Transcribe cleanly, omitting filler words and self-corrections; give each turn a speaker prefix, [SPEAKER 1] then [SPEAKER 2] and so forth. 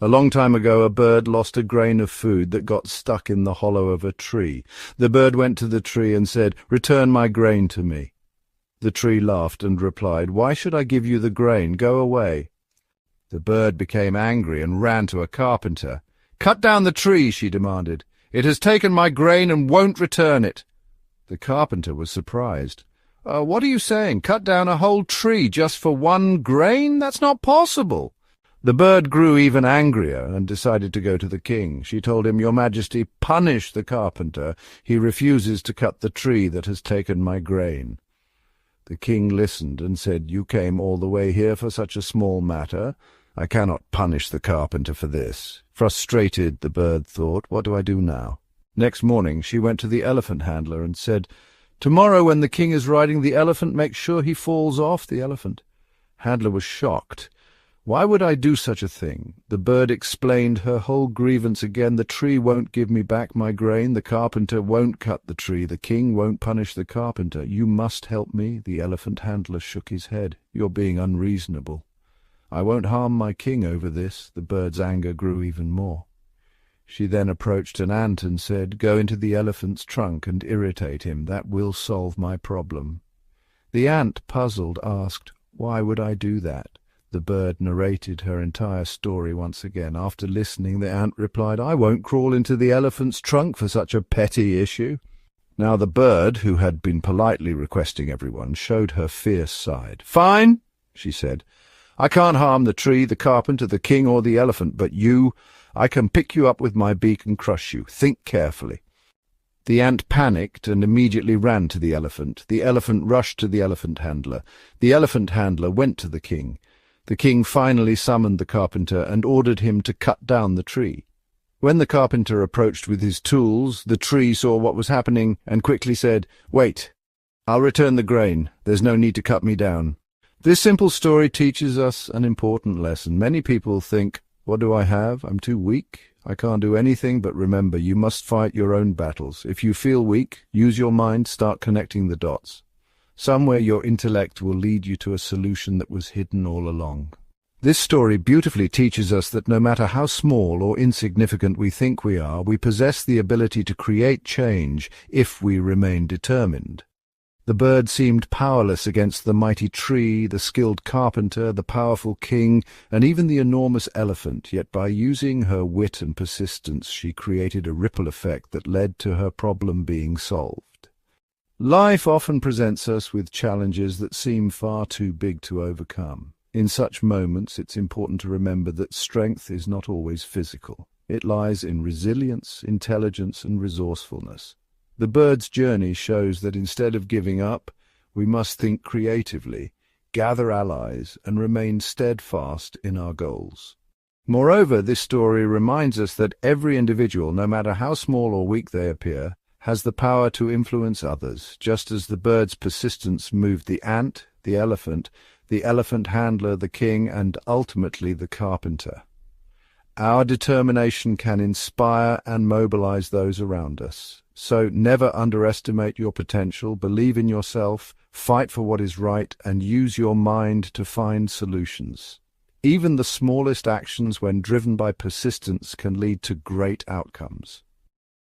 [SPEAKER 1] A long time ago, a bird lost a grain of food that got stuck in the hollow of a tree. The bird went to the tree and said, "Return my grain to me." The tree laughed and replied, "Why should I give you the grain? Go away." The bird became angry and ran to a carpenter. "Cut down the tree," she demanded. "It has taken my grain and won't return it." The carpenter was surprised. What are you saying? Cut down a whole tree just for one grain? That's not possible." The bird grew even angrier and decided to go to the king. She told him, "Your Majesty, punish the carpenter. He refuses to cut the tree that has taken my grain." The king listened and said, "You came all the way here for such a small matter. I cannot punish the carpenter for this." Frustrated, the bird thought, "What do I do now?" Next morning she went to the elephant handler and said, "Tomorrow when the king is riding the elephant, make sure he falls off the elephant." Handler was shocked. "Why would I do such a thing?" The bird explained her whole grievance again. "The tree won't give me back my grain. The carpenter won't cut the tree. The king won't punish the carpenter. You must help me." The elephant handler shook his head. "You're being unreasonable." "I won't harm my king over this." The bird's anger grew even more. She then approached an ant and said, "Go into the elephant's trunk and irritate him. That will solve my problem." The ant, puzzled, asked, "Why would I do that?" The bird narrated her entire story once again. After listening, the ant replied, "I won't crawl into the elephant's trunk for such a petty issue." Now the bird, who had been politely requesting everyone, showed her fierce side. "Fine," she said. "I can't harm the tree, the carpenter, the king, or the elephant, but you, I can pick you up with my beak and crush you. Think carefully." The ant panicked and immediately ran to the elephant. The elephant rushed to the elephant handler. The elephant handler went to the king. The king finally summoned the carpenter and ordered him to cut down the tree. When the carpenter approached with his tools, the tree saw what was happening and quickly said, "Wait, I'll return the grain. There's no need to cut me down." This simple story teaches us an important lesson. Many people think, "What do I have? I'm too weak. I can't do anything." But remember, you must fight your own battles. If you feel weak, use your mind, start connecting the dots. Somewhere your intellect will lead you to a solution that was hidden all along. This story beautifully teaches us that no matter how small or insignificant we think we are, we possess the ability to create change if we remain determined. The bird seemed powerless against the mighty tree, the skilled carpenter, the powerful king, and even the enormous elephant, yet by using her wit and persistence she created a ripple effect that led to her problem being solved. Life often presents us with challenges that seem far too big to overcome. In such moments, it's important to remember that strength is not always physical. It lies in resilience, intelligence, and resourcefulness. The bird's journey shows that instead of giving up, we must think creatively, gather allies, and remain steadfast in our goals. Moreover, this story reminds us that every individual, no matter how small or weak they appear, has the power to influence others, just as the bird's persistence moved the ant, the elephant handler, the king, and ultimately the carpenter. Our determination can inspire and mobilize those around us. So never underestimate your potential, believe in yourself, fight for what is right, and use your mind to find solutions. Even the smallest actions, when driven by persistence, can lead to great outcomes.